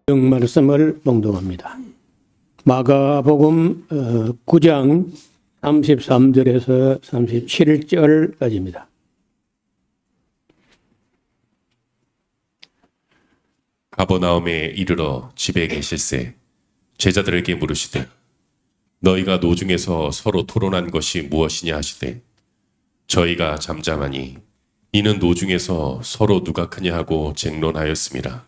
말씀을 봉독합니다. 마가복음 9장 33절에서 37절까지입니다. 가버나움에 이르러 집에 계실새 제자들에게 물으시되 너희가 노중에서 서로 토론한 것이 무엇이냐 하시되 저희가 잠잠하니 이는 노중에서 서로 누가 크냐 하고 쟁론하였습니다.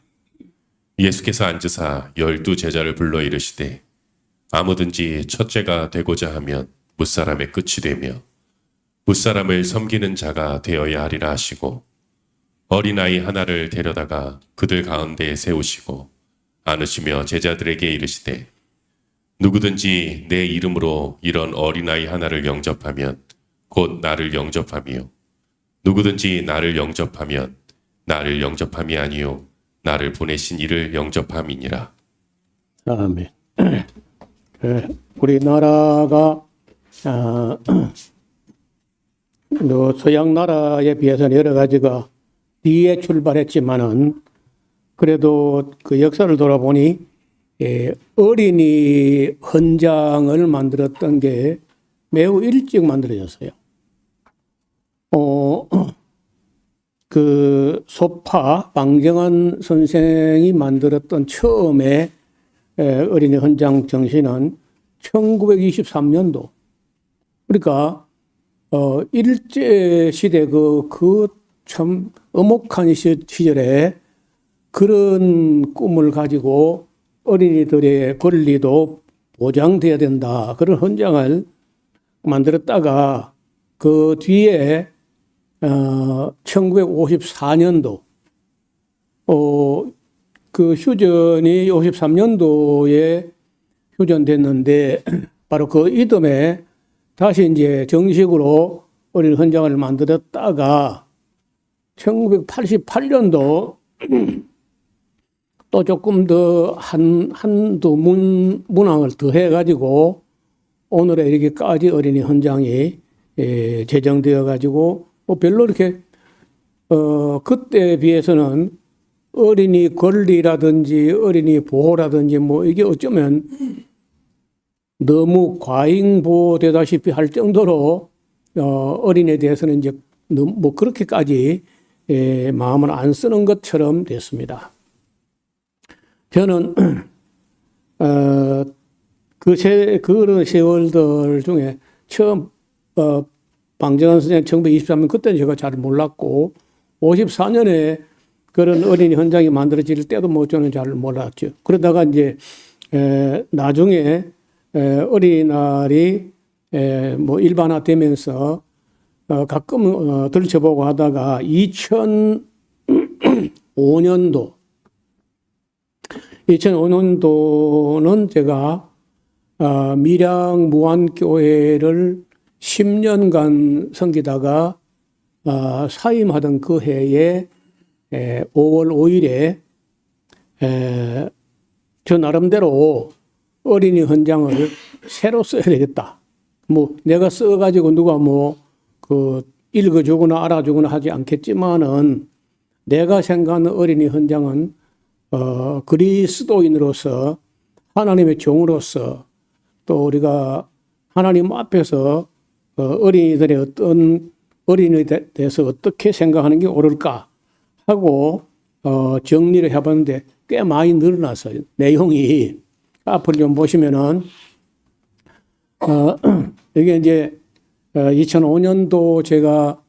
예수께서 앉으사 12 제자를 불러 이르시되 아무든지 첫째가 되고자 하면 무사람의 끝이 되며 무사람을 섬기는 자가 되어야 하리라 하시고 어린아이 하나를 데려다가 그들 가운데에 세우시고 안으시며 제자들에게 이르시되 누구든지 내 이름으로 이런 어린아이 하나를 영접하면 곧 나를 영접하며 누구든지 나를 영접하면 나를 영접함이 아니요 나를 보내신 이를 영접함이니라. 아멘. 우리나라가 서양 나라에 비해서는 여러 가지가 뒤에 출발했지만은 그래도 그 역사를 돌아보니 어린이 헌장을 만들었던 게 매우 일찍 만들어졌어요. 그 소파 방정환 선생이 만들었던 처음에 어린이 헌장 정신은 1923년도. 그러니까 일제 시대 그 참 엄혹한 시절에 그런 꿈을 가지고 어린이들의 권리도 보장돼야 된다. 그런 헌장을 만들었다가 그 뒤에 1954년도 그 휴전이 53년도에 휴전됐는데 바로 그 이듬해 다시 이제 정식으로 어린이 헌장을 만들었다가 1988년도 또 조금 더 한두 문항을 더 해가지고 오늘에 이르기까지 어린이 헌장이 제정되어 가지고 별로 이렇게 그때에 비해서는 어린이 권리라든지 어린이 보호라든지 이게 어쩌면 너무 과잉보호되다시피 할 정도로 어린이에 대해서는 이제 그렇게까지 마음을 안 쓰는 것처럼 됐습니다. 저는 그런 세월들 중에 처음 방정환 선생님 1923년 그때는 제가 잘 몰랐고 54년에 그런 어린이 헌장이 만들어질 때도 저는 잘 몰랐죠. 그러다가 이제 나중에 어린이날이 일반화되면서 가끔 들춰보고 하다가 2005년도는 제가 밀양 무안교회를 10년간 섬기다가 사임하던 그 해에 5월 5일에 저 나름대로 어린이 헌장을 새로 써야 되겠다. 내가 써가지고 누가 읽어주거나 알아주거나 하지 않겠지만은 내가 생각하는 어린이 헌장은 그리스도인으로서 하나님의 종으로서 또 우리가 하나님 앞에서 어린이들의 어린이에 대해서 어떻게 생각하는 게 옳을까 하고 정리를 해봤는데 꽤 많이 늘어났어요. 내용이 앞을 좀 보시면은 이게 이제 2005년도 제가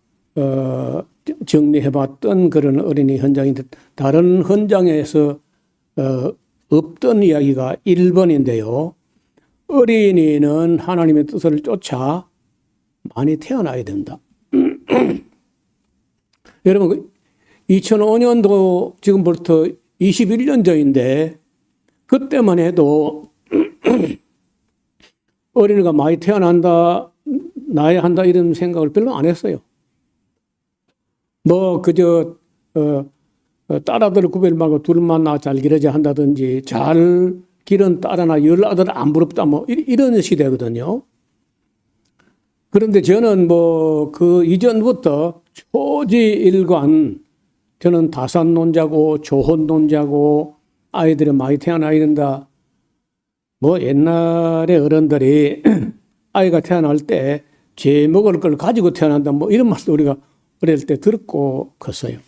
정리해봤던 그런 어린이 헌장인데 다른 헌장에서 없던 이야기가 1번인데요. 어린이는 하나님의 뜻을 쫓아 많이 태어나야 된다. 여러분 2005년도 지금부터 21년 전인데 그때만 해도 어린이가 많이 나야 한다 이런 생각을 별로 안 했어요. 그저 딸아들 구별 말고 둘만 낳아 잘 기르자 한다든지 잘 기른 딸하나 열 아들 안 부럽다 이런 시대거든요. 그런데 저는 그 이전부터 초지일관 저는 다산론자고 조혼론자고 아이들이 많이 태어나야 된다. 뭐 옛날에 어른들이 아이가 태어날 때 제 먹을 걸 가지고 태어난다. 뭐 이런 말도 우리가 어릴 때 듣고 컸어요.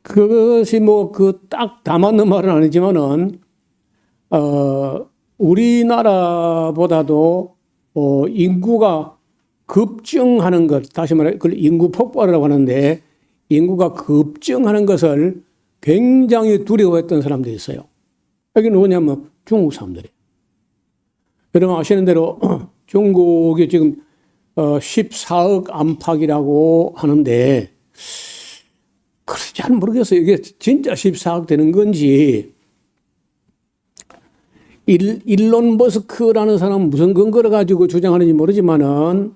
그것이 뭐 그 딱 다 맞는 말은 아니지만은 우리나라보다도 인구가 급증하는 것, 다시 말해 그걸 인구 폭발이라고 하는데 인구가 급증하는 것을 굉장히 두려워했던 사람들이 있어요. 여기 누구냐면 중국 사람들이. 여러분 아시는 대로 중국이 지금 14억 안팎이라고 하는데 그렇지 잘 모르겠어요. 이게 진짜 14억 되는 건지. 일론 머스크라는 사람은 무슨 근거를 가지고 주장하는지 모르지만은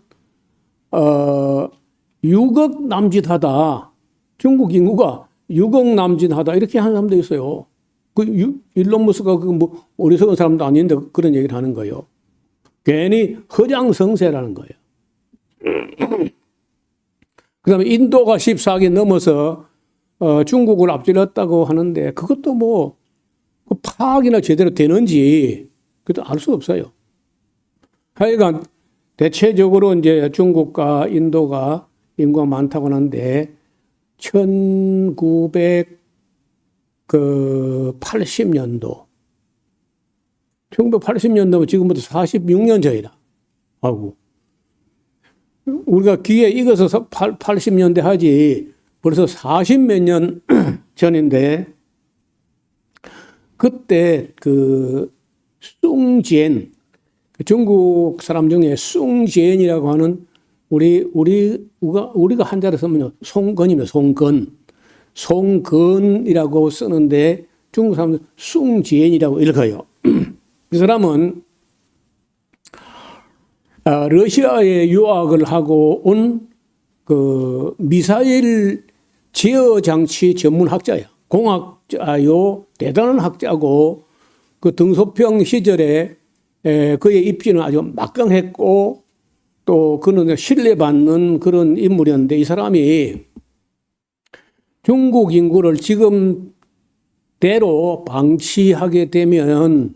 6억 남짓하다. 중국 인구가 6억 남짓하다. 이렇게 하는 사람도 있어요. 일론 머스크가 뭐 어리석은 사람도 아닌데 그런 얘기를 하는 거예요. 괜히 허장성세라는 거예요. 그 다음에 인도가 14억이 넘어서 중국을 앞질렀다고 하는데 그것도 뭐 파악이나 제대로 되는지 그것도 알 수 없어요. 하여간 대체적으로 이제 중국과 인도가 인구가 많다고 하는데 1980년도 1980년도면 지금부터 46년 전이다. 아이고. 우리가 귀에 익어서 80년대 하지 벌써 40몇 년 전인데 그때 그 숭젠 중국 사람 중에 숭젠이라고 하는 우리가 한자로 쓰면 송건입니다. 송건이라고 쓰는데 중국 사람들은 숭젠이라고 읽어요. 이 사람은 러시아에 유학을 하고 온 그 미사일 제어 장치 전문 학자야. 공학자요. 대단한 학자고 그 등소평 시절에 그의 입지는 아주 막강했고 또 그는 신뢰받는 그런 인물이었는데 이 사람이 중국 인구를 지금대로 방치하게 되면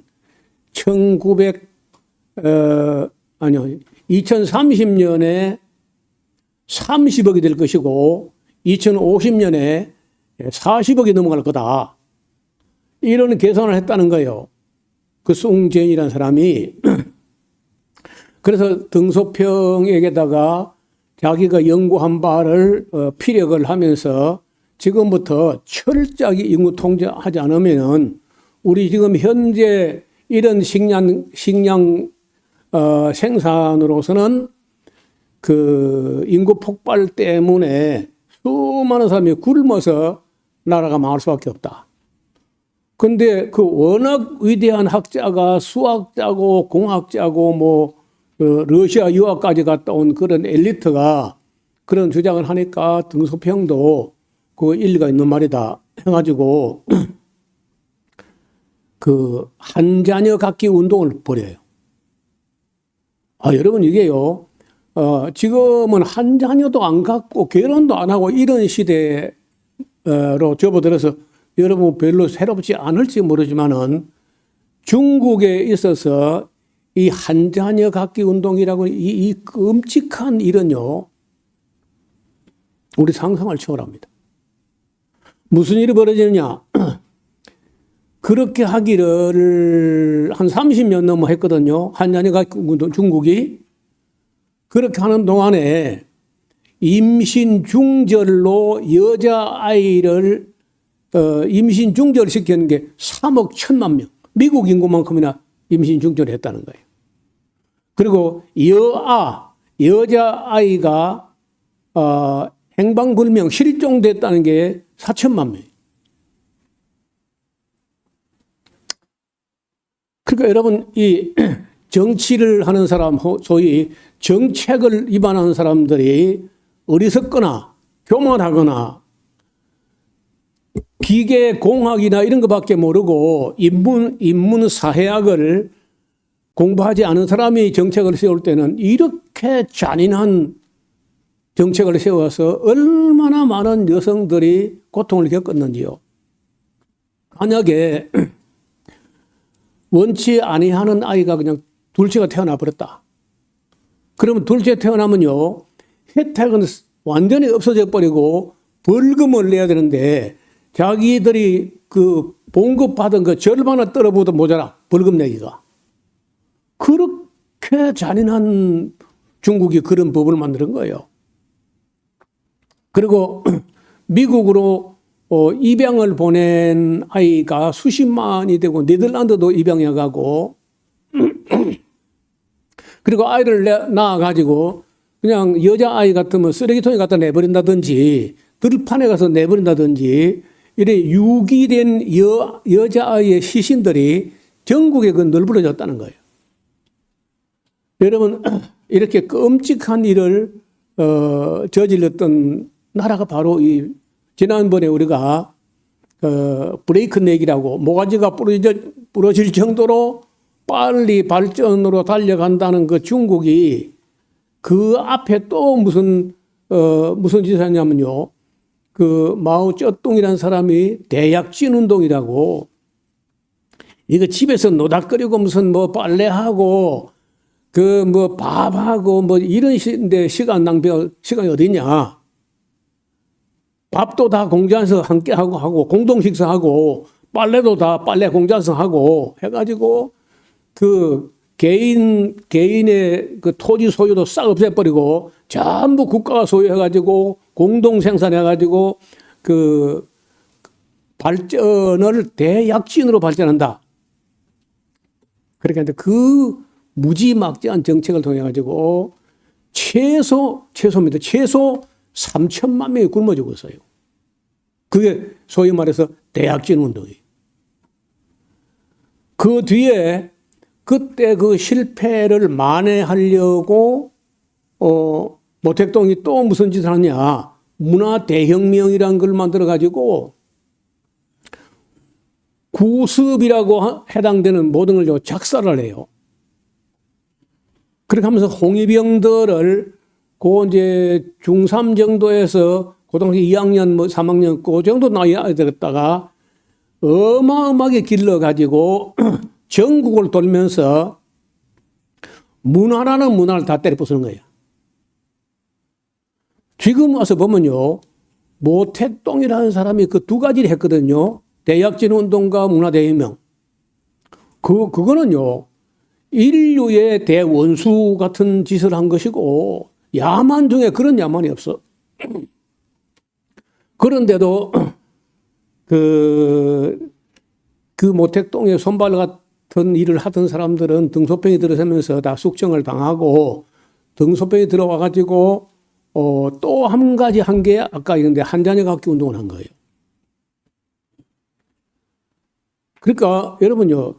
2030년에 30억이 될 것이고 2050년에 40억이 넘어갈 거다. 이런 계산을 했다는 거예요. 그 숭젠이라는 사람이. 그래서 등소평에게다가 자기가 연구한 바를 피력을 하면서 지금부터 철저하게 인구 통제하지 않으면은 우리 지금 현재 이런 식량 생산으로서는 그 인구 폭발 때문에 수많은 사람이 굶어서 나라가 망할 수밖에 없다. 근데 그 워낙 위대한 학자가 수학자고 공학자고 뭐 러시아 유학까지 갔다 온 그런 엘리트가 그런 주장을 하니까 등소평도 그 일리가 있는 말이다 해가지고 그 한자녀 갖기 운동을 벌여요. 여러분 이게요. 지금은 한 자녀도 안 갖고 결혼도 안 하고 이런 시대로 접어들어서 여러분 별로 새롭지 않을지 모르지만은 중국에 있어서 이 한 자녀 갖기 운동이라고 이 끔찍한 일은요. 우리 상상을 초월합니다. 무슨 일이 벌어지느냐. 그렇게 하기를 한 30년 넘어 했거든요. 한 자녀 갖기 운동 중국이. 그렇게 하는 동안에 임신 중절로 여자아이를 임신 중절시키는 게 3억 1천만 명. 미국 인구만큼이나 임신 중절을 했다는 거예요. 그리고 여자아이가 행방불명 실종됐다는 게 4천만 명. 그러니까 여러분 이 정치를 하는 사람, 소위 정책을 위반하는 사람들이 어리석거나 교만하거나 기계공학이나 이런 것밖에 모르고 인문 사회학을 공부하지 않은 사람이 정책을 세울 때는 이렇게 잔인한 정책을 세워서 얼마나 많은 여성들이 고통을 겪었는지요. 만약에 원치 아니하는 아이가 그냥 둘째가 태어나 버렸다. 그러면 둘째 태어나면요, 혜택은 완전히 없어져 버리고 벌금을 내야 되는데 자기들이 그 봉급받은 그 절반을 떨어보도 모자라, 벌금 내기가. 그렇게 잔인한 중국이 그런 법을 만드는 거예요. 그리고 미국으로 입양을 보낸 아이가 수십만이 되고 네덜란드도 입양해 가고 그리고 아이를 낳아가지고 그냥 여자아이 같으면 쓰레기통에 갖다 내버린다든지 들판에 가서 내버린다든지 이래 유기된 여자아이의 시신들이 전국에 그 널브러졌다는 거예요. 여러분, 이렇게 끔찍한 일을 저질렀던 나라가 바로 이 지난번에 우리가 브레이크 넥이라고 모가지가 부러질 정도로 빨리 발전으로 달려간다는 그 중국이 그 앞에 또 무슨 짓을 하냐면요. 그 마오 쩌둥이라는 사람이 대약진 운동이라고 이거 집에서 노닥거리고 무슨 뭐 빨래하고 그 뭐 밥하고 뭐 이런 데 시간 낭비할 시간이 어디냐. 밥도 다 공장에서 함께 하고 공동 식사하고 빨래도 다 빨래 공장에서 하고 해가지고 그 개인의 그 토지 소유도 싹 없애버리고 전부 국가가 소유해가지고 공동 생산해가지고 그 발전을 대약진으로 발전한다. 그러니까 그 무지막지한 정책을 통해 가지고 최소입니다. 최소 3천만 명이 굶어 죽었어요. 그게 소위 말해서 대약진 운동이에요. 그 뒤에 그때 그 실패를 만회하려고 모택동이 또 무슨 짓을 하냐. 문화 대혁명이라는 걸 만들어 가지고 구습이라고 해당되는 모든 걸 작살을 해요. 그렇게 하면서 홍위병들을 그 이제 중3 정도에서 고등학교 2학년 뭐 3학년 그 정도 나이 아이들에다가 어마어마하게 길러가지고 전국을 돌면서 문화라는 문화를 다 때려 부수는 거예요. 지금 와서 보면요. 모택동이라는 사람이 그 두 가지를 했거든요. 대약진 운동과 문화대혁명. 그거는요. 인류의 대원수 같은 짓을 한 것이고 야만 중에 그런 야만이 없어. 그런데도 그 모택동에 손발 같은 일을 하던 사람들은 등소평이 들어서면서 다 숙청을 당하고 등소평이 들어와 가지고 또 한 가지 한 게 아까 이런데 한자녀 학교 운동을 한 거예요. 그러니까 여러분요.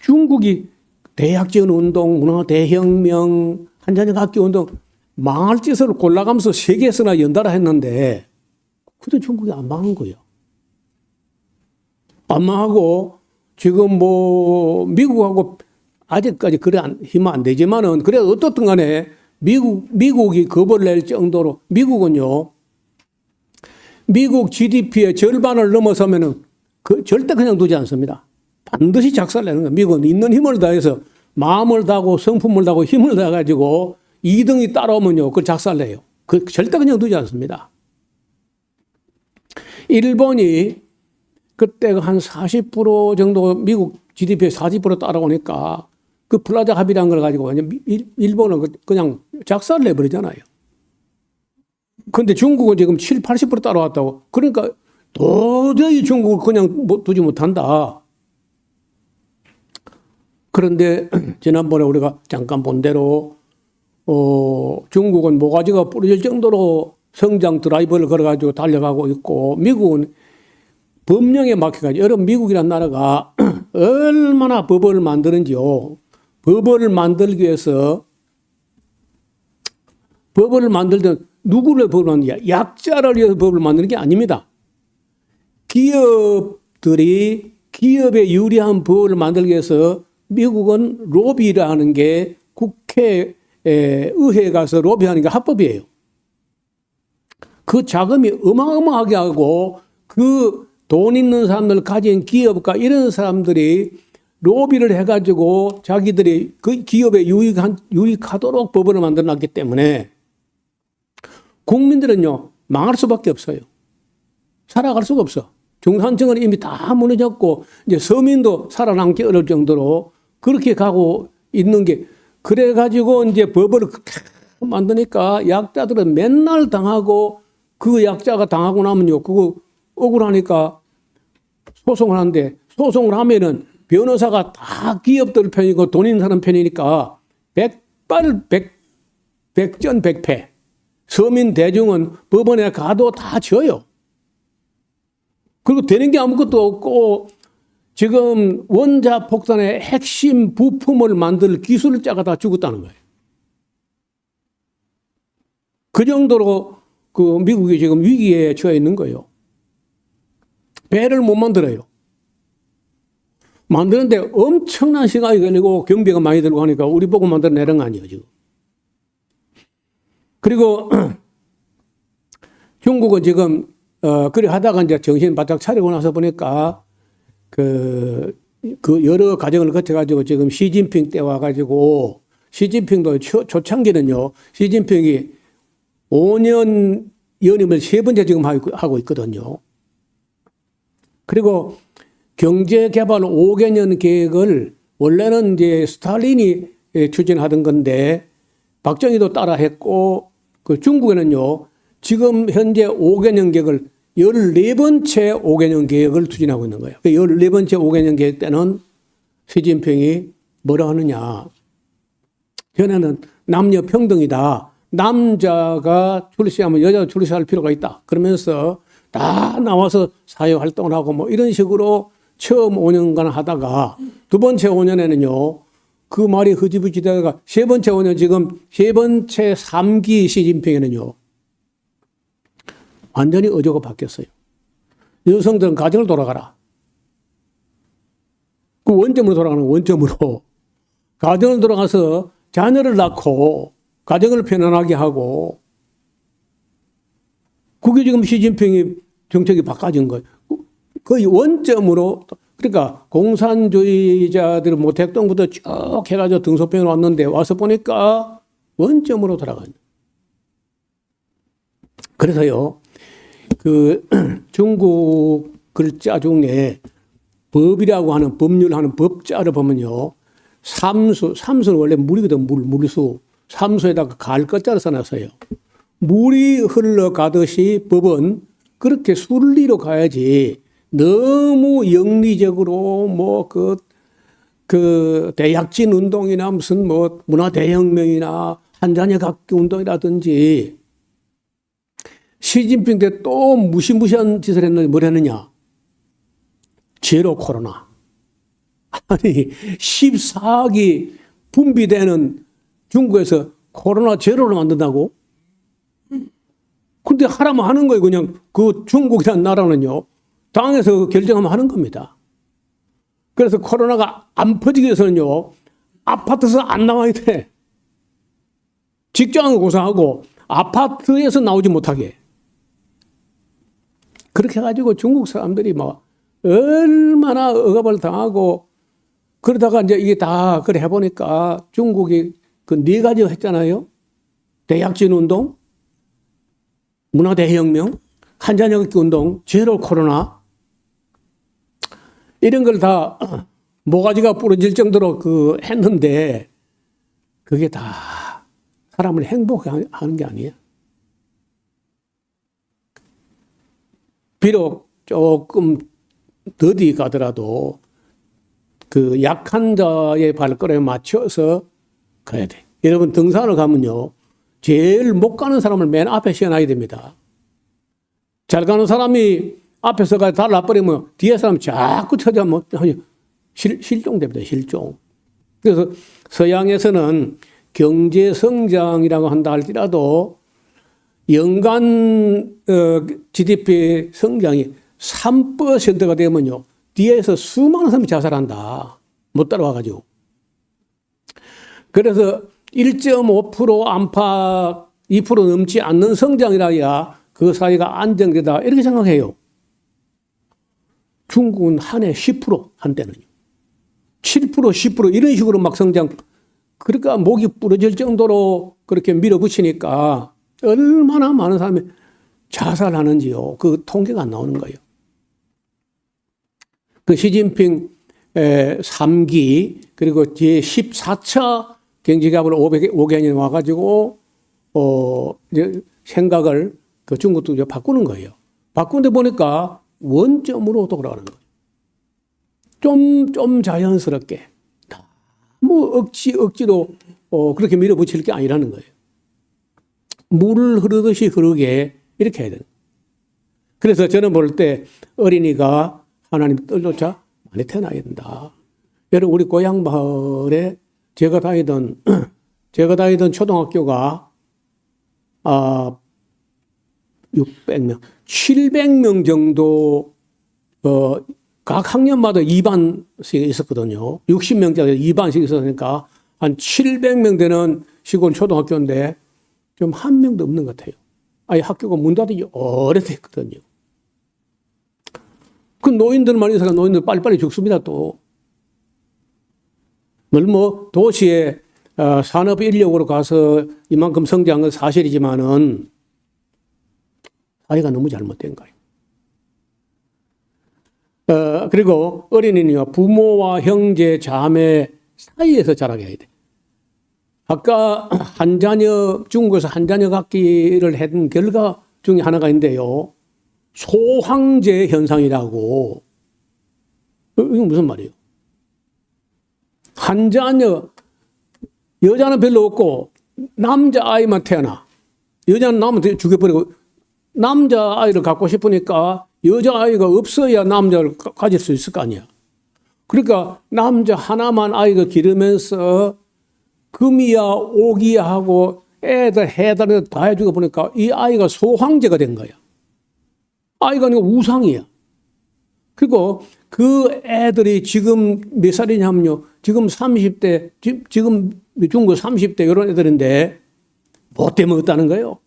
중국이 대약진 운동, 문화 대혁명, 한자녀 학교 운동 망할 짓을 골라가면서 세계에서나 연달아 했는데 그때 중국이 안 망한 거예요. 안 망하고 지금 뭐 미국하고 아직까지 그래 힘 안 되지만은 그래도 어떻든 간에 미국이 겁을 낼 정도로 미국은요. 미국 GDP의 절반을 넘어서면은 절대 그냥 두지 않습니다. 반드시 작살내는 거예요. 미국은 있는 힘을 다해서 마음을 다하고 성품을 다하고 힘을 다해가지고 2등이 따라오면요. 그걸 작살내요. 절대 그냥 두지 않습니다. 일본이 그때 한 40% 정도 미국 GDP의 40% 따라오니까 그 플라자 합의라는 걸 가지고 일본은 그냥 작살내버리잖아요. 그런데 중국은 지금 7, 80% 따라왔다고. 그러니까 도저히 중국을 그냥 두지 못한다. 그런데 지난번에 우리가 잠깐 본 대로 중국은 모가지가 부러질 정도로 성장 드라이브를 걸어가지고 달려가고 있고 미국은 법령에 막혀가지고 여러분 미국이라는 나라가 얼마나 법을 만드는지요. 법을 만들기 위해서 법을 만들 때 누구를 법을 만드냐. 약자를 위해서 법을 만드는 게 아닙니다. 기업들이 기업에 유리한 법을 만들기 위해서 미국은 로비라는 게 국회 의회에 가서 로비하는 게 합법이에요. 그 자금이 어마어마하게 하고 그 돈 있는 사람들 가진 기업가 이런 사람들이 로비를 해가지고 자기들이 그 기업에 유익하도록 법을 만들어놨기 때문에 국민들은요 망할 수밖에 없어요. 살아갈 수가 없어. 중산층은 이미 다 무너졌고 이제 서민도 살아남기 어려울 정도로 그렇게 가고 있는 게 그래가지고 이제 법을 만드니까 약자들은 맨날 당하고 그 약자가 당하고 나면요 그거 억울하니까 소송을 하는데 소송을 하면은 변호사가 다 기업들 편이고 돈 있는 사람 편이니까 백전백패. 서민 대중은 법원에 가도 다 져요. 그리고 되는 게 아무것도 없고 지금 원자폭탄의 핵심 부품을 만들 기술자가 다 죽었다는 거예요. 그 정도로 그 미국이 지금 위기에 처해 있는 거예요. 배를 못 만들어요. 만드는데 엄청난 시간이 걸리고 경비가 많이 들고 하니까 우리 보고 만들어내는 거 아니에요, 지금. 그리고 중국은 지금 그래 하다가 이제 정신 바짝 차리고 나서 보니까 그 여러 과정을 거쳐가지고 지금 시진핑 때 와가지고 시진핑도 초창기는요, 시진핑이 5년 연임을 3번째 지금 하고 있거든요. 그리고 경제개발 5개년 계획을 원래는 이제 스탈린이 추진하던 건데 박정희도 따라했고 그 중국에는요 지금 현재 5개년 계획을 14번째 5개년 계획을 추진하고 있는 거예요. 14번째 5개년 계획 때는 시진핑이 뭐라 하느냐. 현에는 남녀 평등이다. 남자가 출세하면 여자가 출세할 필요가 있다. 그러면서 다 나와서 사회활동을 하고 뭐 이런 식으로 처음 5년간 하다가 두 번째 5년에는요. 그 말이 흐지부지 되다가 세 번째 5년 지금 세 번째 3기 시진핑에는요. 완전히 어조가 바뀌었어요. 여성들은 가정을 돌아가라. 그 원점으로 돌아가는 원점으로. 가정을 돌아가서 자녀를 낳고 가정을 편안하게 하고 그게 지금 시진핑이 정책이 바꿔진 거예요. 거의 원점으로 그러니까 공산주의자들은 뭐 대통령부터 쭉 해가지고 등소평에 왔는데 와서 보니까 원점으로 돌아가요. 그래서요. 그 중국 글자 중에 법이라고 하는 법률하는 법자를 보면요. 삼수는 원래 물이거든. 물수. 삼수에다가 갈 것자를 써놨어요. 물이 흘러가듯이 법은 그렇게 순리로 가야지 너무 영리적으로 뭐 그 대약진 운동이나 무슨 뭐 문화대혁명이나 한자녀 각기 운동이라든지 시진핑 때 또 무시무시한 짓을 했는데 뭘 했느냐. 제로 코로나. 아니 14억이 분비되는 중국에서 코로나 제로를 만든다고? 근데 하라면 하는 거예요. 그냥 그 중국이라는 나라는요. 당에서 결정하면 하는 겁니다. 그래서 코로나가 안 퍼지기 위해서는요. 아파트에서 안 나와야 돼. 직장을 고사하고 아파트에서 나오지 못하게. 그렇게 해가지고 중국 사람들이 뭐 얼마나 억압을 당하고 그러다가 이제 이게 다 그래 해보니까 중국이 그 4가지 했잖아요. 대약진 운동, 문화대혁명, 한자녀극기 운동, 제로 코로나 이런 걸 다 모가지가 부러질 정도로 그 했는데 그게 다 사람을 행복하는 게 아니에요. 비록 조금 더디 가더라도 그 약한 자의 발걸음에 맞춰서 가야 돼. 여러분 등산을 가면요. 제일 못 가는 사람을 맨 앞에 세워놔야 됩니다. 잘 가는 사람이 앞에서 가 달라버리면 뒤에 사람 자꾸 쳐다보면 실종됩니다. 실종. 그래서 서양에서는 경제 성장이라고 한다 할지라도 연간 GDP 성장이 3%가 되면요. 뒤에서 수많은 사람이 자살한다. 못 따라와가지고. 그래서 1.5% 안팎 2% 넘지 않는 성장이라야 그 사회가 안정되다 이렇게 생각해요. 중국은 한 해 10% 한때는요. 7% 10% 이런 식으로 막 성장. 그러니까 목이 부러질 정도로 그렇게 밀어붙이니까 얼마나 많은 사람이 자살하는지요. 그 통계가 안 나오는 거예요. 그 시진핑 3기 그리고 제14차 경제개발을 5개년이 와가지고 이제 생각을 그 중국도 이제 바꾸는 거예요. 바꾸는데 보니까 원점으로 돌아가는 거예요. 좀 자연스럽게. 뭐 억지로 그렇게 밀어붙일 게 아니라는 거예요. 물 흐르듯이 흐르게 이렇게 해야 돼요. 그래서 저는 볼 때 어린이가 하나님 뜻조차 많이 태어나야 된다. 여러분 우리 고향 마을에 제가 다니던 초등학교가 600명, 700명 정도 각 학년마다 2반씩 있었거든요. 60명짜리 2반씩 있었으니까 한 700명 되는 시골 초등학교인데 좀 한 명도 없는 것 같아요. 아예 학교가 문 닫은 지 오래됐거든요. 그 노인들만 있어서 노인들 빨리빨리 죽습니다, 또. 뭐 도시에 산업 인력으로 가서 이만큼 성장한 건 사실이지만은 사회가 너무 잘못된 거예요. 그리고 어린이는요, 부모와 형제, 자매 사이에서 자라게 해야 돼. 아까 중국에서 한자녀 갖기를 한 결과 중에 하나가 있는데요. 소황제 현상이라고. 이건 무슨 말이에요? 한자녀, 여자는 별로 없고, 남자아이만 태어나. 여자는 나오면 죽여버리고, 남자아이를 갖고 싶으니까 여자아이가 없어야 남자를 가질 수 있을 거 아니야. 그러니까 남자 하나만 아이가 기르면서 금이야 오기야 하고 애들 해달라고 다 해주고 보니까 이 아이가 소황제가 된 거야. 아이가 아니고 우상이야. 그리고 그 애들이 지금 몇 살이냐면요. 지금 30대, 지금 중국 30대 이런 애들인데 뭐 때문에 없다는 거예요.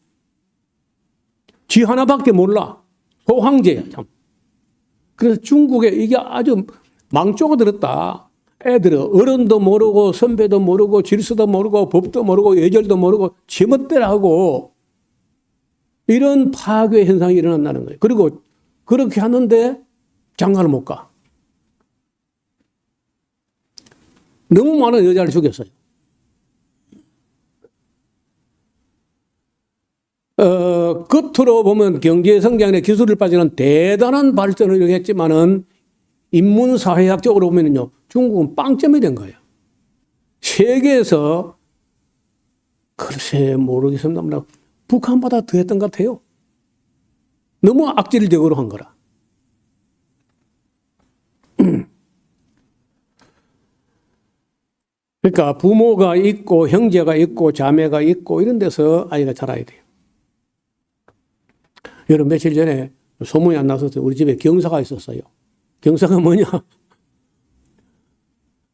지 하나밖에 몰라. 소황제야, 참. 그래서 중국에 이게 아주 망조가 들었다. 애들은 어른도 모르고 선배도 모르고 질서도 모르고 법도 모르고 예절도 모르고 지멋대로 하고 이런 파괴 현상이 일어난다는 거예요. 그리고 그렇게 하는데 장가를 못 가. 너무 많은 여자를 죽였어요. 겉으로 보면 경제 성장에 기술을 빠지는 대단한 발전을 했지만은 인문사회학적으로 보면요. 중국은 빵점이 된 거예요. 세계에서 글쎄 모르겠습니다. 북한보다 더 했던 것 같아요. 너무 악질적으로 한 거라. 그러니까 부모가 있고 형제가 있고 자매가 있고 이런 데서 아이가 자라야 돼요. 여러분 며칠 전에 소문이 안 나서 우리 집에 경사가 있었어요. 경사가 뭐냐?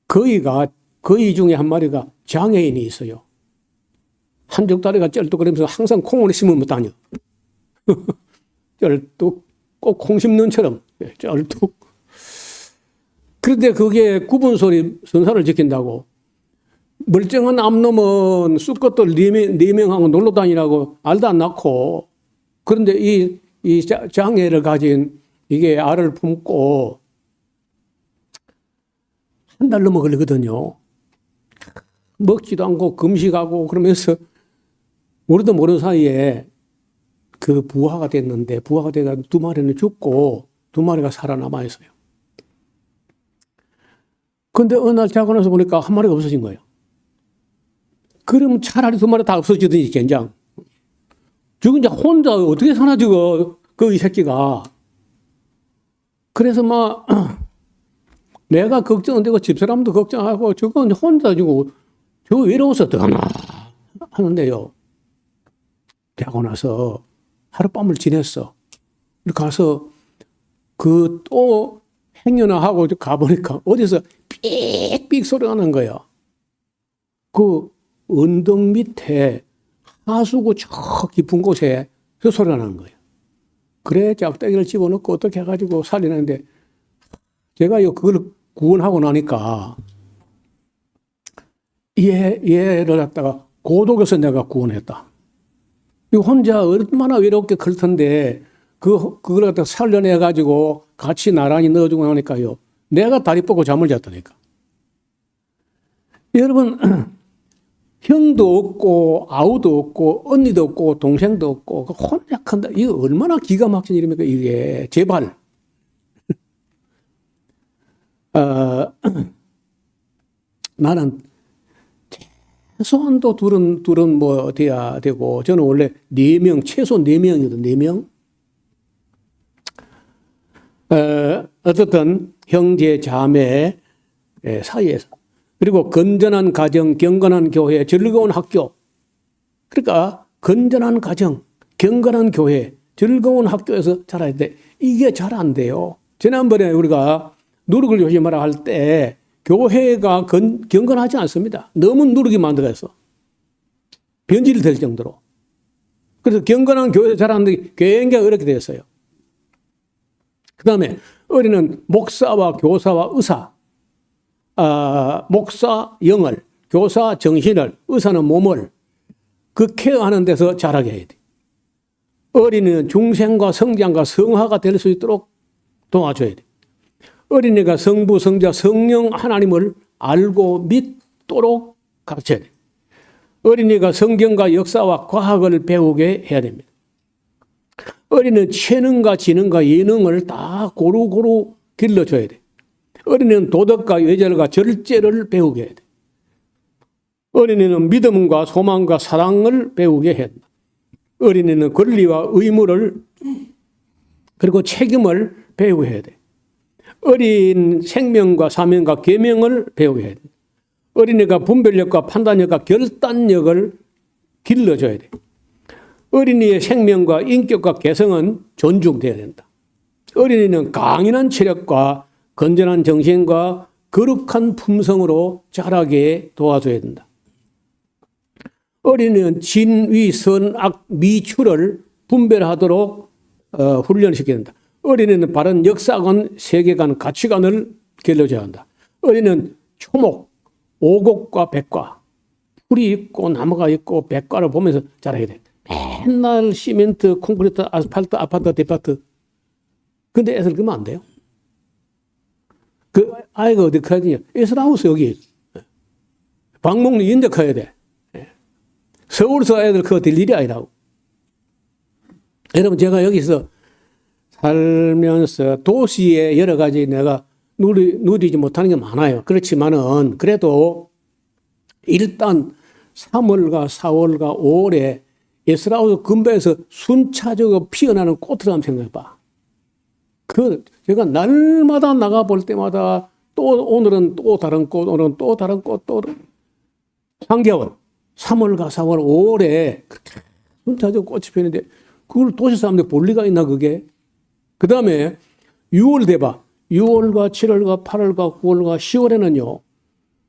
거위 중에 한 마리가 장애인이 있어요. 한쪽 다리가 쩔뚝거리면서 항상 콩을 심으면 다녀. 쩔뚝, 꼭 콩 심는처럼 쩔뚝. 그런데 그게 구분소리 선사를 지킨다고. 멀쩡한 암놈은 쑥것들 4명하고 놀러 다니라고 알도 안 낳고. 그런데 이 장애를 가진 이게 알을 품고 한 달 넘어 걸리거든요. 먹지도 않고 금식하고 그러면서 우리도 모르는 사이에 그 부화가 됐는데 부화가 돼가 2마리는 죽고 2마리가 살아남아 있어요. 근데 어느 날 자고 나서 보니까 한 마리가 없어진 거예요. 그러면 차라리 2마리 다 없어지든지 젠장. 지금 이제 혼자 어떻게 사나 지금 그 새끼가. 그래서 막 내가 걱정되고 집사람도 걱정하고 저건 혼자 지고 저 외로워서 떠나 하는데요. 자고 나서 하룻밤을 지냈어. 가서 그 또 행여나 하고 가보니까 어디서 삑삑 소리가 나는 거야. 그 언덕 밑에 하수구 저 깊은 곳에 그 소리가 나는 거예요. 그래 짝대기를 집어넣고 어떻게 해가지고 살리는데 제가 그걸 구원하고 나니까 얘를 갖다가 고독에서 내가 구원했다. 이 혼자 얼마나 외롭게 클 텐데 그걸 갖다 살려내 가지고 같이 나란히 넣어주고 나니까요. 내가 다리 뻗고 잠을 잤다니까. 여러분 형도 없고 아우도 없고 언니도 없고 동생도 없고 혼자 큰다. 이거 얼마나 기가 막힌 일입니까 이게. 제발. 나는 최소한도 둘은 뭐 돼야 되고 저는 원래 4명 최소 4명이거든. 4명. 어쨌든 형제 자매 사이에서 그리고 건전한 가정, 경건한 교회, 즐거운 학교. 그러니까 건전한 가정, 경건한 교회, 즐거운 학교에서 자라야 돼. 이게 잘 안 돼요. 지난번에 우리가 누룩을 조심하라 할 때 교회가 경건하지 않습니다. 너무 누룩이 만들어서 변질이 될 정도로. 그래서 경건한 교회에서 자라는데 굉장히 어렵게 되었어요. 그 다음에 우리는 목사와 교사와 의사, 목사 영을, 교사 정신을, 의사는 몸을 그 케어하는 데서 자라게 해야 돼. 어린이는 중생과 성장과 성화가 될 수 있도록 도와줘야 돼. 어린이가 성부, 성자, 성령 하나님을 알고 믿도록 가르쳐야 돼. 어린이가 성경과 역사와 과학을 배우게 해야 됩니다. 어린이는 체능과 지능과 예능을 다 고루고루 길러줘야 돼. 어린이는 도덕과 예절과 절제를 배우게 해야 돼. 어린이는 믿음과 소망과 사랑을 배우게 해야 된다. 어린이는 권리와 의무를 그리고 책임을 배우게 해야 돼. 어린 생명과 사명과 계명을 배우게 해야 돼. 어린이가 분별력과 판단력과 결단력을 길러줘야 돼. 어린이의 생명과 인격과 개성은 존중돼야 된다. 어린이는 강인한 체력과 건전한 정신과 거룩한 품성으로 자라게 도와줘야 된다. 어린이는 진위, 선악, 미추를 분별하도록 훈련시켜야 된다. 어린이는 바른 역사관, 세계관, 가치관을 길러줘야 한다. 어린이는 초목, 오곡과 백과, 풀이 있고 나무가 있고 백과를 보면서 자라야 돼. 맨날 시멘트, 콘크리트, 아스팔트, 아파트, 데파트. 근데 애들 그러면 안 돼요. 그 아이가 어디 가야 되냐? 에스라우스 여기. 방목리 인데 가야 돼. 서울서 애들 그거 될 일이 아니라고. 여러분, 제가 여기서 살면서 도시에 여러 가지 내가 누리지 못하는 게 많아요. 그렇지만은 그래도 일단 3월과 4월과 5월에 에스라우스 근처에서 순차적으로 피어나는 꽃을 한번 생각해봐. 제가 날마다 나가볼 때마다 또 오늘은 또 다른 꽃, 오늘은 또 다른 꽃, 또 3개월, 3월과 4월, 5월에 그렇게 순차적으로 꽃이 피는데 그걸 도시 사람들이 볼 리가 있나 그게? 그 다음에 6월 돼봐. 6월과 7월과 8월과 9월과 10월에는요.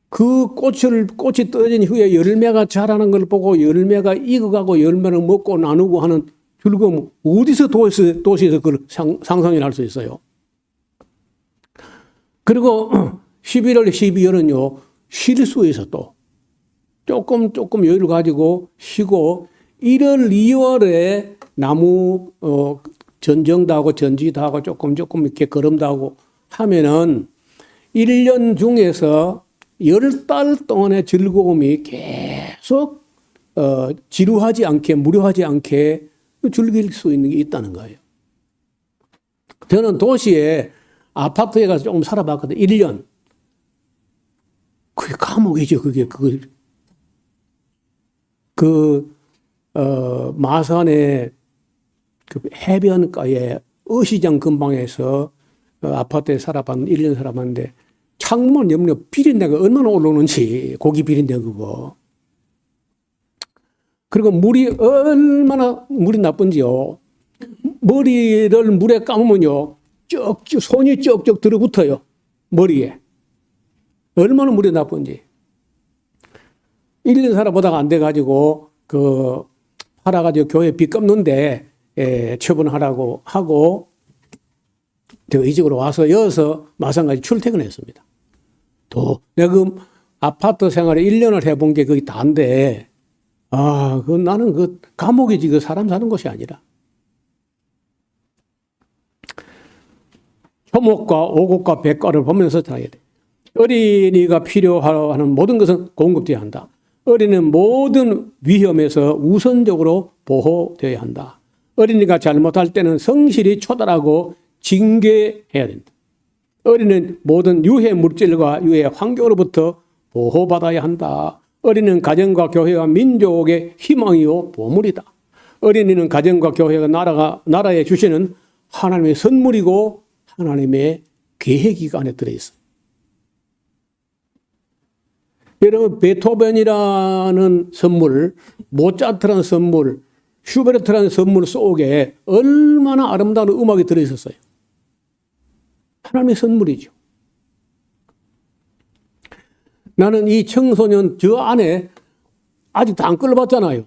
그 꽃이 떨어진 후에 열매가 자라는 걸 보고 열매가 익어가고 열매를 먹고 나누고 하는 즐거움, 어디서 도시에서 그걸 상상이 날 수 있어요. 그리고 11월, 12월은요, 쉴 수 있어 또. 조금 여유를 가지고 쉬고 1월, 2월에 나무, 전정도 하고 전지도 하고 조금 이렇게 걸음도 하고 하면은 1년 중에서 10달 동안의 즐거움이 계속 지루하지 않게 무료하지 않게 즐길 수 있는 게 있다는 거예요. 저는 도시에 아파트에 가서 조금 살아봤거든. 1년. 그게 감옥이죠. 마산의 그 해변가에 어시장 근방에서 아파트에 살아봤는데 1년 살아봤는데 창문 옆에 비린내가 얼마나 올라오는지 고기 비린내 그거. 그리고 얼마나 물이 나쁜지요. 머리를 물에 감으면요. 손이 쩍쩍 들어붙어요. 머리에. 얼마나 물이 나쁜지. 1년 살아보다가 안 돼가지고 팔아가지고 교회 빚 갚는데 처분하라고 하고 제가 이쪽으로 와서 여기서 마찬가지 출퇴근했습니다. 또 내가 그 아파트 생활에 1년을 해본 게 거의 다인데 나는 그 감옥이지 그 사람 사는 곳이 아니라. 효목과 오곡과 백과를 보면서 살아야 돼. 어린이가 필요하는 모든 것은 공급되어야 한다. 어린이는 모든 위험에서 우선적으로 보호되어야 한다. 어린이가 잘못할 때는 성실히 초달하고 징계해야 된다. 어린이는 모든 유해 물질과 유해 환경으로부터 보호받아야 한다. 어린이는 가정과 교회와 민족의 희망이요 보물이다. 어린이는 가정과 교회가 나라에 주시는 하나님의 선물이고 하나님의 계획이 안에 들어있어요. 여러분 베토벤이라는 선물, 모차르트라는 선물, 슈베르트라는 선물 속에 얼마나 아름다운 음악이 들어있었어요. 하나님의 선물이죠. 나는 이 청소년 저 안에 아직도 안 끌어봤잖아요.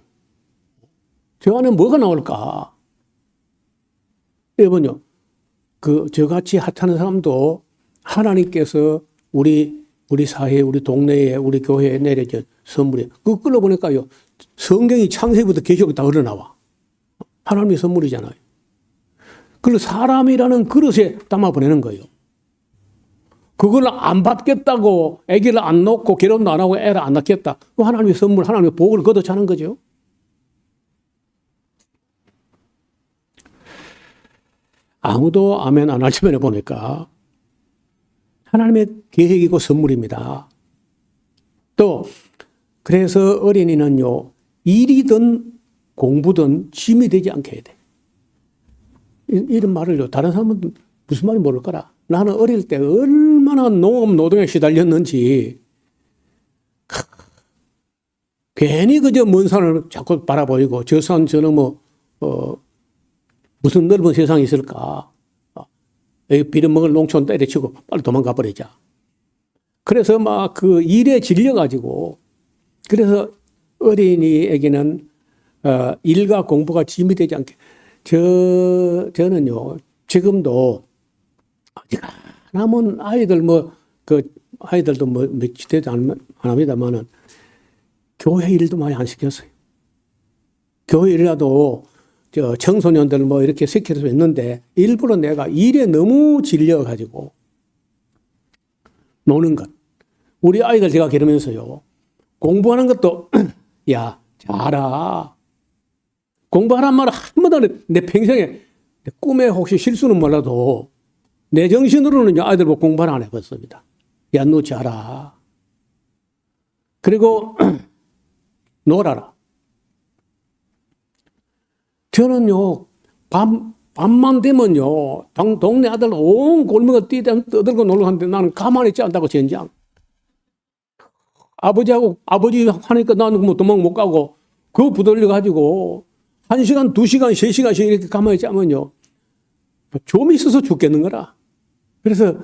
저 안에 뭐가 나올까? 여러분요, 저같이 핫하는 사람도 하나님께서 우리 사회에, 우리 동네에, 우리 교회에 내려진 선물이, 그거 끌어보니까요, 성경이 창세기부터 계시록이 다 흘러나와. 하나님의 선물이잖아요. 그걸 사람이라는 그릇에 담아 보내는 거예요. 그걸 안 받겠다고 아기를 안 놓고 결혼도 안 하고 애를 안 낳겠다. 그 하나님의 선물, 하나님의 복을 걷어차는 거죠. 아무도 아멘 안 할 주변에 보니까 하나님의 계획이고 선물입니다. 또 그래서 어린이는요, 일이든 공부든 짐이 되지 않게 해야 돼. 이런 말을요, 다른 사람은 무슨 말인지 모를 거라. 나는 어릴 때 얼마나 농업 노동에 시달렸는지 괜히 그저 먼 산을 자꾸 바라보이고 저 산 저는 무슨 넓은 세상이 있을까. 빌어먹을 농촌 때려치고 빨리 도망가 버리자. 그래서 막 그 일에 질려가지고 그래서 어린이에게는 일과 공부가 짐이 되지 않게 저는요 지금도 아직 남은 아이들 아이들도 며칠 되지 안 합니다만은 교회 일도 많이 안 시켰어요. 교회 일이라도 청소년들 이렇게 시켜서 했는데 일부러 내가 일에 너무 질려가지고 노는 것. 우리 아이들 제가 기르면서요. 공부하는 것도 야 잘하. 공부하란 말을 한 번도 내 평생에 내 꿈에 혹시 실수는 몰라도 내 정신으로는 아이들 보고 공부를 안 해봤습니다. 야 너 잘하. 그리고 놀아라. 저는요, 밤만 되면요, 동네 아들 온 골목을 떠들고 놀러 가는데 나는 가만히 있지 않다고, 젠장. 아버지 하니까 나는 도망 못 가고, 그거 부돌려가지고, 1시간, 2시간, 3시간씩 이렇게 가만히 있지 않으면요, 좀 있어서 죽겠는 거라. 그래서,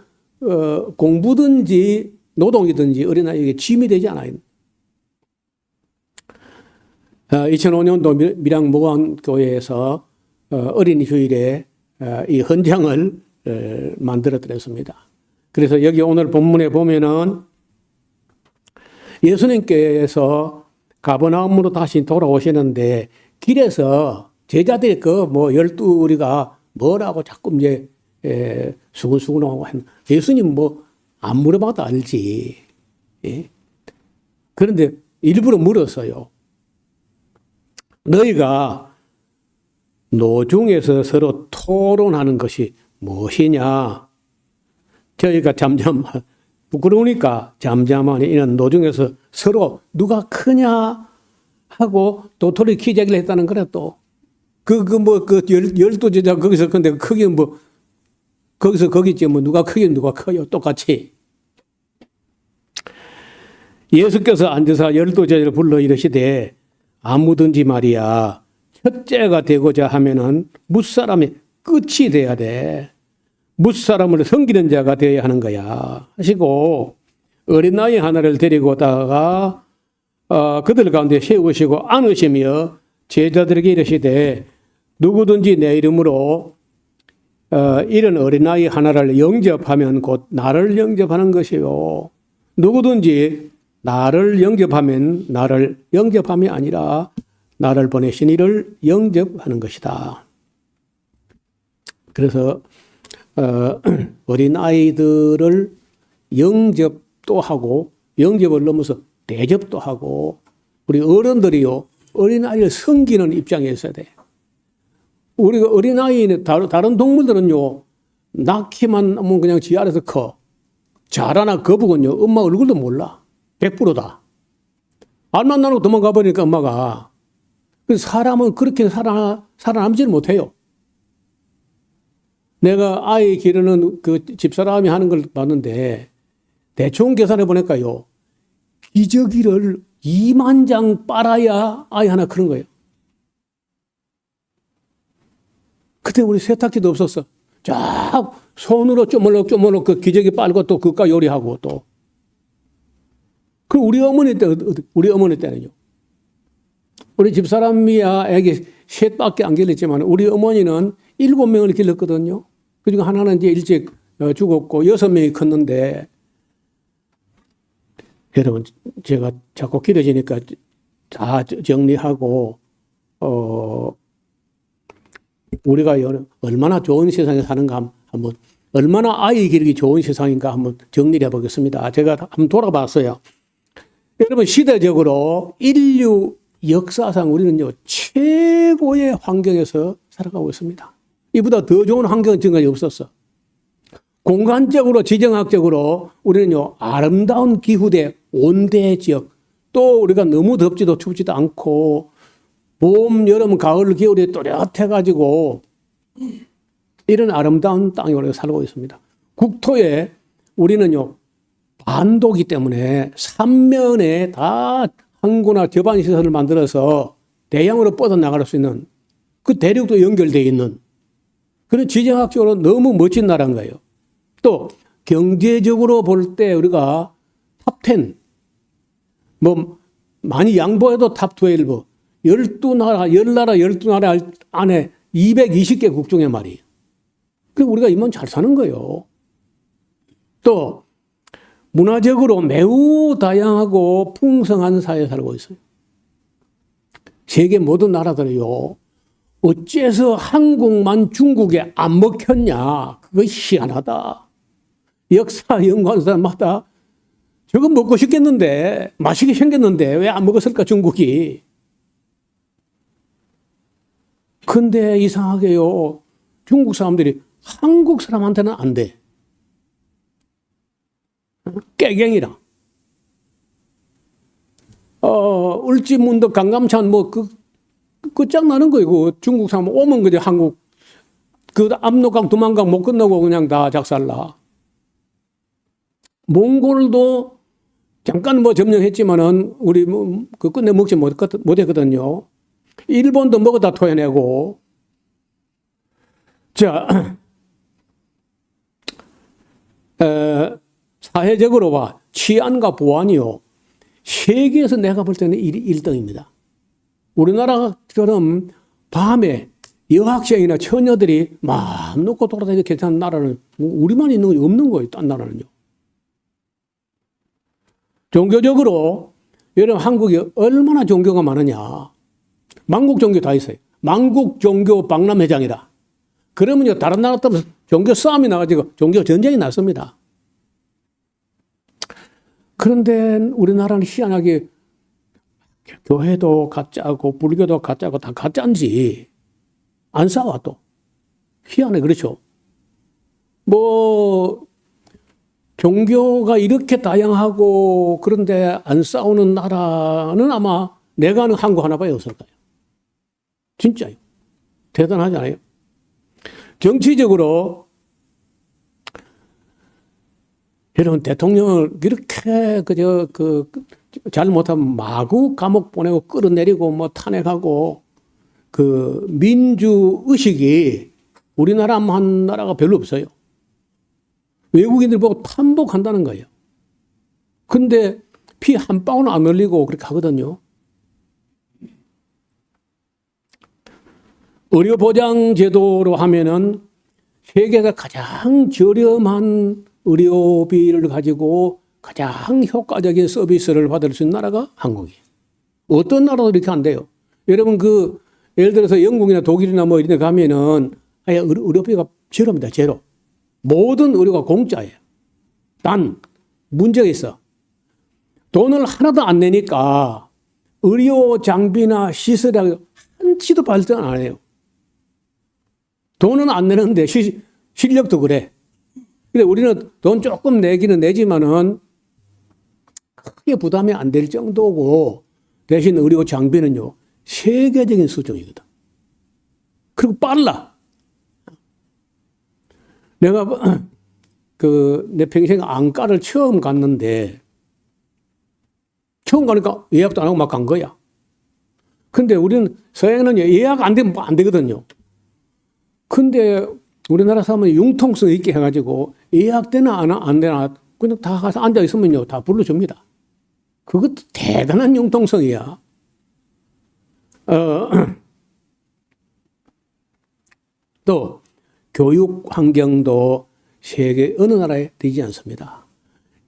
공부든지 노동이든지 어린아이에게 짐이 되지 않아요. 2005년도 밀양목원교회에서 어린이 휴일에 이 헌장을 만들어 드렸습니다. 그래서 여기 오늘 본문에 보면은 예수님께서 가버나움으로 다시 돌아오시는데 길에서 제자들이 12우리가 뭐라고 자꾸 이제 수근수근하고 예수님 안 물어봐도 알지. 예? 그런데 일부러 물었어요. 너희가 노중에서 서로 토론하는 것이 무엇이냐? 저희가 부끄러우니까 잠잠하니 이는 노중에서 서로 누가 크냐 하고 도토리 키재기를 했다는 거라 또. 12제자 거기서 근데 크기는 거기서 거기지 누가 크긴 누가 커요. 똑같이. 예수께서 앉아서 12제자를 불러 이르시되 아무든지 말이야 첫째가 되고자 하면은 뭇사람이 끝이 돼야 돼. 뭇사람을 섬기는 자가 되어야 하는 거야 하시고 어린아이 하나를 데리고 오다가 그들 가운데 세우시고 안으시며 제자들에게 이르시되 누구든지 내 이름으로 이런 어린아이 하나를 영접하면 곧 나를 영접하는 것이요. 누구든지 나를 영접하면 나를 영접함이 아니라 나를 보내신 이를 영접하는 것이다. 그래서 어린아이들을 영접도 하고 영접을 넘어서 대접도 하고 우리 어른들이요 어린아이를 섬기는 입장에 있어야 돼. 우리가 어린아이는 다른 동물들은요 낳기만 하면 그냥 지 알아서 커. 자라나 거북은요 엄마 얼굴도 몰라. 100%다. 알만 나누고 도망가 버리니까 엄마가. 그래서 사람은 그렇게 살아남지를 못해요. 내가 아이 기르는 그 집사람이 하는 걸 봤는데 대충 계산해 보니까요. 기저귀를 2만 장 빨아야 아이 하나 크는 거예요. 그때 우리 세탁기도 없었어. 쫙 손으로 쪼물럭 그 기저귀 빨고 또 그까 요리하고 또. 그 우리 어머니 때는요. 우리 집사람이야 애기 셋밖에 안 길렀지만 우리 어머니는 7명을 길렀거든요. 그중에 하나는 이제 일찍 죽었고 6명이 컸는데 여러분 제가 자꾸 길어지니까 다 정리하고 우리가 얼마나 좋은 세상에 사는가 한번 얼마나 아이 기르기 좋은 세상인가 한번 정리를 해보겠습니다. 제가 한번 돌아봤어요. 여러분 시대적으로 인류 역사상 우리는요 최고의 환경에서 살아가고 있습니다. 이보다 더 좋은 환경은 지금까지 없었어. 공간적으로 지정학적으로 우리는요 아름다운 기후대 온대 지역 또 우리가 너무 덥지도 춥지도 않고 봄, 여름, 가을, 겨울이 또렷해가지고 이런 아름다운 땅에 우리가 살고 있습니다. 국토에 우리는요 반도기 때문에 삼면에 다 항구나 저반시설을 만들어서 대양으로 뻗어나갈 수 있는 그 대륙도 연결되어 있는 그런 지정학적으로 너무 멋진 나라인 거예요. 또 경제적으로 볼 때 우리가 탑10 뭐 많이 양보해도 탑12 12나라 안에 220개 국 중에 말이에요. 그리고 우리가 이만 잘 사는 거예요. 또 문화적으로 매우 다양하고 풍성한 사회에 살고 있어요. 세계 모든 나라들이요. 어째서 한국만 중국에 안 먹혔냐. 그거 희한하다. 역사 연구하는 사람마다 저거 먹고 싶겠는데 맛있게 생겼는데 왜 안 먹었을까 중국이. 근데 이상하게요. 중국 사람들이 한국 사람한테는 안 돼. 깨갱이라. 을지문덕 강감찬 뭐 끝장나는 거예요. 그 중국 사람 오면 그저 한국 그 압록강 두만강 못 건너고 그냥 다 작살나. 몽골도 잠깐 뭐 점령했지만은 우리 그 끝내 먹지 못했거든요. 일본도 먹어다 토해내고. 자, 사회적으로 봐. 치안과 보안이요. 세계에서 내가 볼 때는 1등입니다. 우리나라처럼 밤에 여학생이나 처녀들이 마음 놓고 돌아다니는 괜찮은 나라는 우리만 있는 거 없는 거예요. 딴 나라는요. 종교적으로 여러분 한국이 얼마나 종교가 많으냐. 만국 종교 다 있어요. 만국 종교 박람회장이다. 그러면요 다른 나라 때문에 종교 싸움이 나가지고 종교 전쟁이 났습니다. 그런데 우리나라는 희한하게 교회도 가짜고 불교도 가짜고 다 가짜인지 안 싸워 또. 희한해. 그렇죠. 뭐 종교가 이렇게 다양하고 그런데 안 싸우는 나라는 아마 내가 아는 한국 하나밖에 없을 거예요. 진짜요. 대단하지 않아요? 정치적으로 여러분 대통령을 이렇게 잘못하면 마구 감옥 보내고 끌어내리고 뭐 탄핵하고 그 민주 의식이 우리나라만 나라가 별로 없어요. 외국인들 보고 탐복한다는 거예요. 근데 피 한 방울 안 흘리고 그렇게 하거든요. 의료 보장 제도로 하면은 세계에서 가장 저렴한 의료비를 가지고 가장 효과적인 서비스를 받을 수 있는 나라가 한국이에요. 어떤 나라도 이렇게 안 돼요. 여러분 예를 들어서 영국이나 독일이나 뭐 이런 데 가면은 아예 의료비가 제로입니다. 제로. 모든 의료가 공짜예요. 단 문제가 있어. 돈을 하나도 안 내니까 의료 장비나 시설이 한치도 발전 안 해요. 돈은 안 내는데 실력도 그래. 근데 우리는 돈 조금 내기는 내지만은 크게 부담이 안 될 정도고 대신 의료 장비는요, 세계적인 수준이거든. 그리고 빨라. 내가 내 평생 안과를 처음 갔는데 처음 가니까 예약도 안 하고 막 간 거야. 근데 우리는 서양은 예약 안 되면 안 되거든요. 근데 우리나라 사람은 융통성 있게 해가지고 예약되나 안 되나 그냥 다 가서 앉아 있으면요 다 불러줍니다. 그것도 대단한 융통성이야. 또 교육 환경도 세계 어느 나라에 되지 않습니다.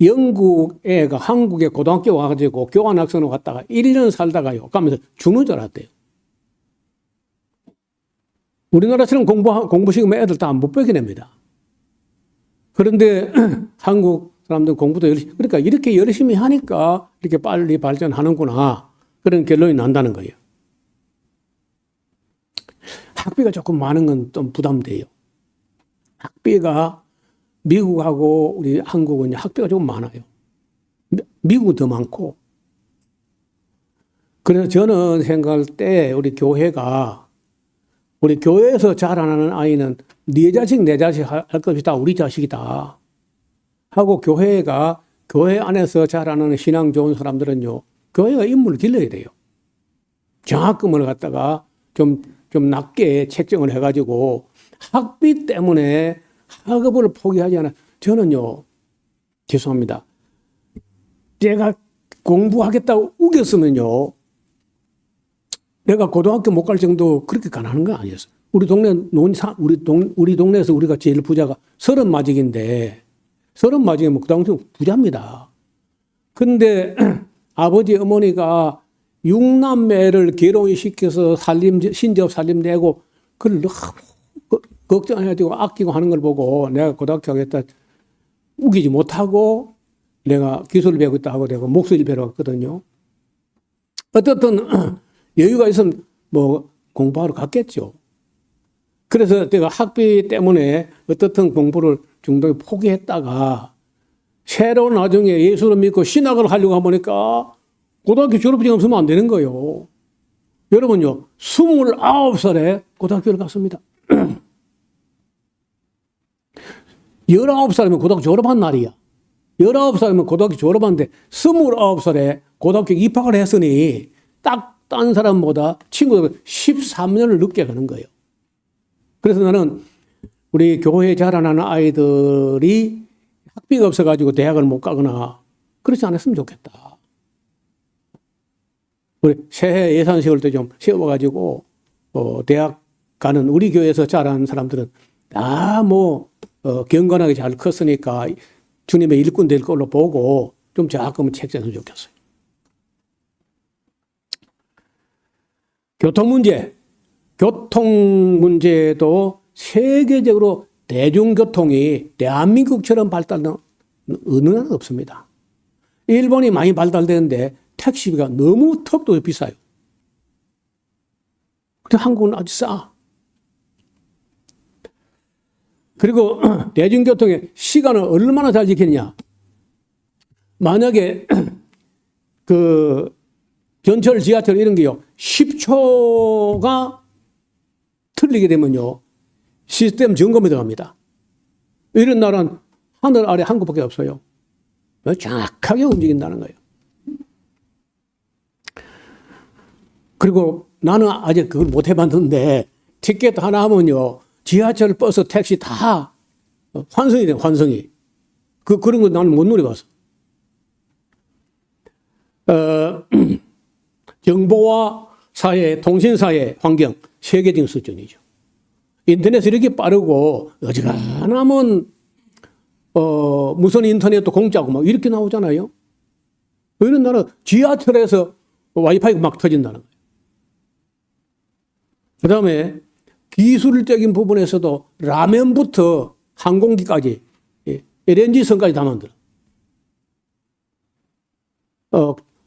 영국 애가 한국에 고등학교 와가지고 교환학생으로 갔다가 1년 살다가요 가면서 죽는 줄 알았대요. 우리나라처럼 공부 시키면 애들 다 못 배게 냅니다. 그런데 한국 사람들 공부도 열심히, 그러니까 이렇게 열심히 하니까 이렇게 빨리 발전하는구나. 그런 결론이 난다는 거예요. 학비가 조금 많은 건 좀 부담돼요. 학비가 미국하고 우리 한국은 학비가 조금 많아요. 미국은 더 많고. 그래서 저는 생각할 때 우리 교회에서 자라나는 아이는 네 자식 내 자식 할 것이 다 우리 자식이다 하고 교회 안에서 자라나는 신앙 좋은 사람들은요 교회가 인물을 길러야 돼요. 장학금을 갖다가 좀 낮게 책정을 해가지고 학비 때문에 학업을 포기하지 않아. 저는요 죄송합니다. 제가 공부하겠다고 우겼으면요 내가 고등학교 못 갈 정도 그렇게 가난한 건 아니었어요. 우리 동네에서 우리가 제일 부자가 30마직인데 30마직이면 그 당시 부자입니다. 근데 아버지 어머니가 6남매를 결혼시켜서 신접 살림 내고 그걸 걱정해가지고 아끼고 하는 걸 보고 내가 고등학교 가겠다 우기지 못하고 내가 기술을 배우고 있다 하고 내가 목소리를 배우러 갔거든요. 어떻든 여유가 있으면 뭐 공부하러 갔겠죠. 그래서 내가 학비 때문에 어떻든 공부를 중도에 포기했다가 새로 나중에 예수를 믿고 신학을 하려고 하보니까 고등학교 졸업증 없으면 안 되는 거예요. 여러분요 29살에 고등학교를 갔습니다. 19살이면 고등학교 졸업한 날이야. 19살이면 고등학교 졸업하는데 29살에 고등학교 입학을 했으니 딱 딴 사람보다 친구들 13년을 늦게 가는 거예요. 그래서 나는 우리 교회에 자라나는 아이들이 학비가 없어가지고 대학을 못 가거나 그렇지 않았으면 좋겠다. 우리 새해 예산 세울 때 좀 세워가지고 대학 가는 우리 교회에서 자란 사람들은 다 경건하게 잘 컸으니까 주님의 일꾼 될 걸로 보고 좀 자금을 책정했으면 좋겠어요. 교통 문제도 세계적으로 대중교통이 대한민국처럼 발달된 어느 나라도 없습니다. 일본이 많이 발달되는데 택시비가 너무 턱도 비싸요. 근데 한국은 아주 싸. 그리고 대중교통의 시간을 얼마나 잘 지키느냐. 만약에 전철, 지하철 이런 게요, 10초가 틀리게 되면요, 시스템 점검에 들어갑니다. 이런 나라는 하늘 아래 한국밖에 없어요. 정확하게 움직인다는 거예요. 그리고 나는 아직 그걸 못 해봤는데, 티켓 하나 하면요, 지하철, 버스, 택시 다 환승이 돼요, 환승이. 그런 거 나는 못 누려봤어. 정보와 사회, 통신사회 환경 세계적인 수준이죠. 인터넷이 이렇게 빠르고 어지간하면 무선 인터넷도 공짜고 막 이렇게 나오잖아요. 이런 나라 지하철에서 와이파이가 막 터진다는 거예요. 그다음에 기술적인 부분에서도 라면부터 항공기까지 LNG선까지 다 만들어.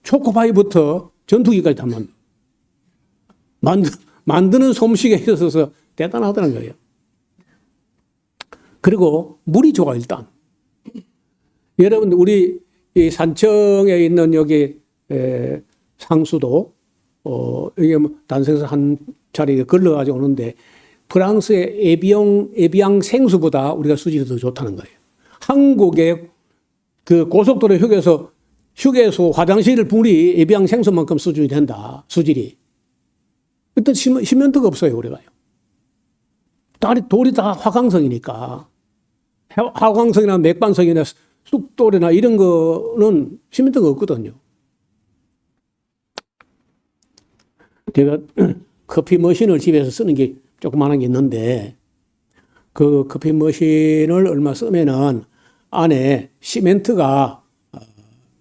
초코파이부터 전투기까지 다 만드는 솜씨가 있어서 대단하다는 거예요. 그리고 물이 좋아 일단. 여러분 우리 이 산청에 있는 여기 상수도 이게 뭐 단성에서 한 차례 걸러가지고 오는데 프랑스의 에비앙 생수보다 우리가 수질이 더 좋다는 거예요. 한국의 그 고속도로 휴게소 화장실 물이 에비앙 생수만큼 수준이 된다. 수질이. 일단 시멘트가 없어요 우리가요. 돌이 다 화강성이니까. 화강성이나 맥반석이나 쑥돌이나 이런 거는 시멘트가 없거든요. 제가 커피 머신을 집에서 쓰는 게 조그마한 게 있는데 그 커피 머신을 얼마 쓰면은 안에 시멘트가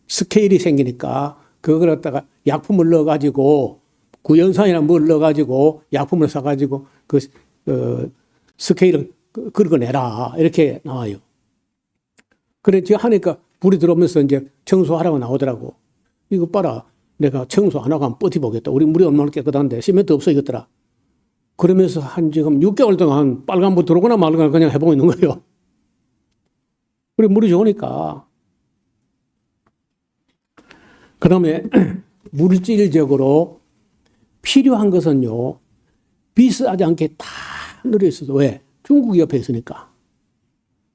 스케일이 생기니까 그걸 갖다가 약품을 넣어가지고 구연산이나 뭘 넣어가지고 약품을 사가지고 그 스케일을 긁어내라 이렇게 나와요. 그래 제가 하니까 불이 들어오면서 이제 청소하라고 나오더라고. 이거 봐라. 내가 청소 안 하고 한번 버텨보겠다. 우리 물이 얼마나 깨끗한데 시멘트 없어 이것더라. 그러면서 한 지금 6개월 동안 빨간불 들어오거나 말거나 그냥 해보고 있는 거예요. 그래 물이 좋으니까. 그 다음에 물질적으로 필요한 것은요. 비싸지 않게 다 늘어 있어서 왜? 중국 옆에 있으니까.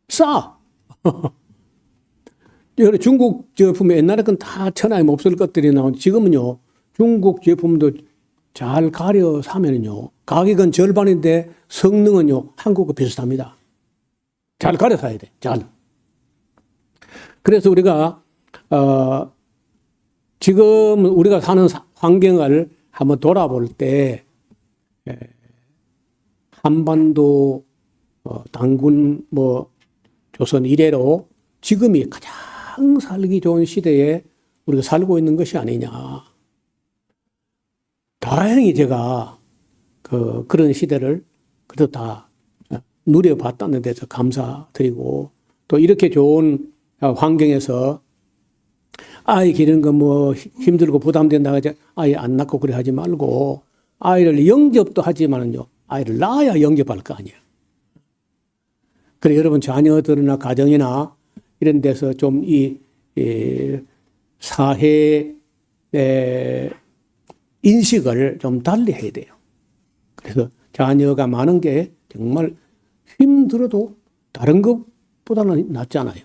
싸! 중국 제품 옛날에 건 다 천하에 몹쓸 것들이 나오는데 지금은요. 중국 제품도 잘 가려 사면은요. 가격은 절반인데 성능은요. 한국과 비슷합니다. 잘 가려 사야 돼. 잘. 그래서 우리가 지금 우리가 사는 환경을 한번 돌아볼 때 한반도 당군 조선 이래로 지금이 가장 살기 좋은 시대에 우리가 살고 있는 것이 아니냐. 다행히 제가 그런 시대를 그래도 다 누려봤다는 데서 감사드리고 또 이렇게 좋은 환경에서 아이 기르는 거 힘들고 부담된다 하지 아이 안 낳고 그래 하지 말고 아이를 영접도 하지만은요 아이를 낳아야 영접할 거 아니에요. 그래 여러분 자녀들이나 가정이나 이런 데서 좀 이 사회 인식을 좀 달리 해야 돼요. 그래서 자녀가 많은 게 정말 힘들어도 다른 것보다는 낫잖아요.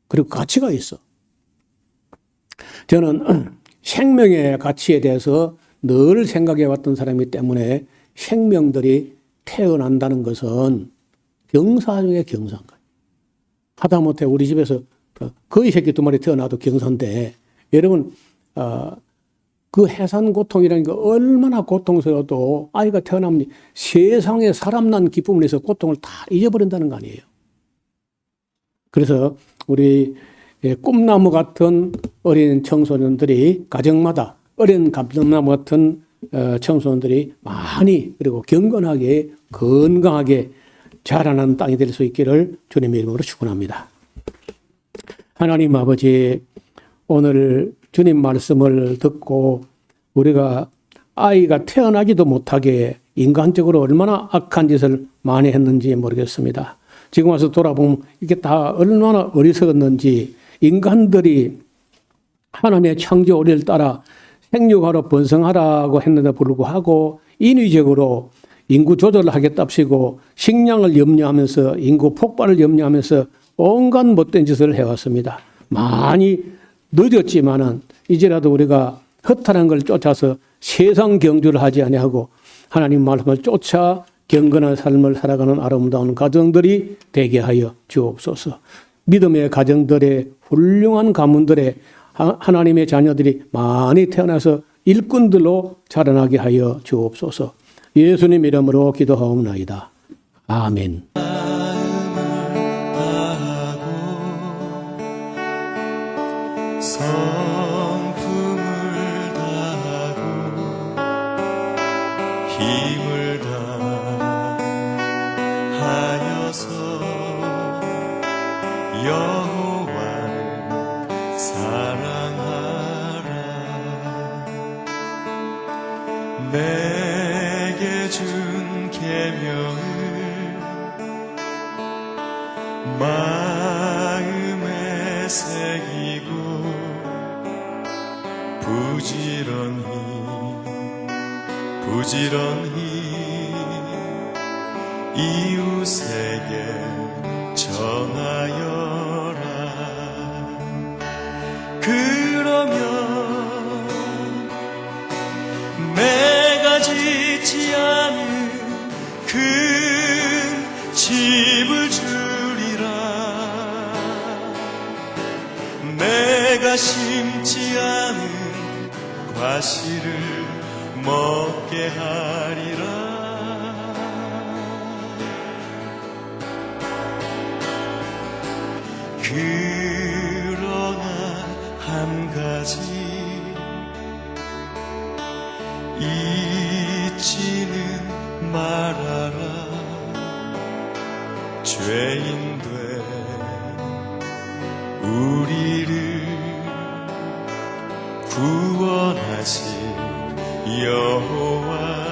그리고 가치가 있어. 저는 생명의 가치에 대해서 늘 생각해 왔던 사람이기 때문에 생명들이 태어난다는 것은 경사 중에 경사인 거예요. 하다못해 우리 집에서 거의 새끼 2마리 태어나도 경사인데 여러분 그 해산 고통이라는 게 얼마나 고통스러워도 아이가 태어나면 세상에 사람 난 기쁨을 내서 고통을 다 잊어버린다는 거 아니에요. 그래서 우리 꿈나무 같은 어린 청소년들이 가정마다 어린 감정나무 같은 청소년들이 많이 그리고 경건하게 건강하게 자라는 땅이 될 수 있기를 주님의 이름으로 축원합니다. 하나님 아버지 오늘 주님 말씀을 듣고 우리가 아이가 태어나지도 못하게 인간적으로 얼마나 악한 짓을 많이 했는지 모르겠습니다. 지금 와서 돌아보면 이게 다 얼마나 어리석었는지 인간들이 하나님의 창조 원리를 따라 생육하러 번성하라고 했는데 불구하고 인위적으로 인구 조절을 하겠답시고 식량을 염려하면서 인구 폭발을 염려하면서 온갖 못된 짓을 해왔습니다. 많이 늦었지만은 이제라도 우리가 허탈한 걸 쫓아서 세상 경주를 하지 아니하고 하나님 말씀을 쫓아 경건한 삶을 살아가는 아름다운 가정들이 되게 하여 주옵소서. 믿음의 가정들의 훌륭한 가문들의 하나님의 자녀들이 많이 태어나서 일꾼들로 자라나게 하여 주옵소서. 예수님 이름으로 기도하옵나이다. 아멘. 성품을 다하고 힘을 다하여서 여호와를 사랑하라. 내게 준 계명을 마음에 새기고 부지런히 이웃에게 전하여라. 그러면 내가 짓지 않은 큰 집을 주리라. 내가 심지 않은 과실을 먹게 하리라. 그러나 한 가지 잊지는 말아라. 죄인된 우리를 구원하신 여호와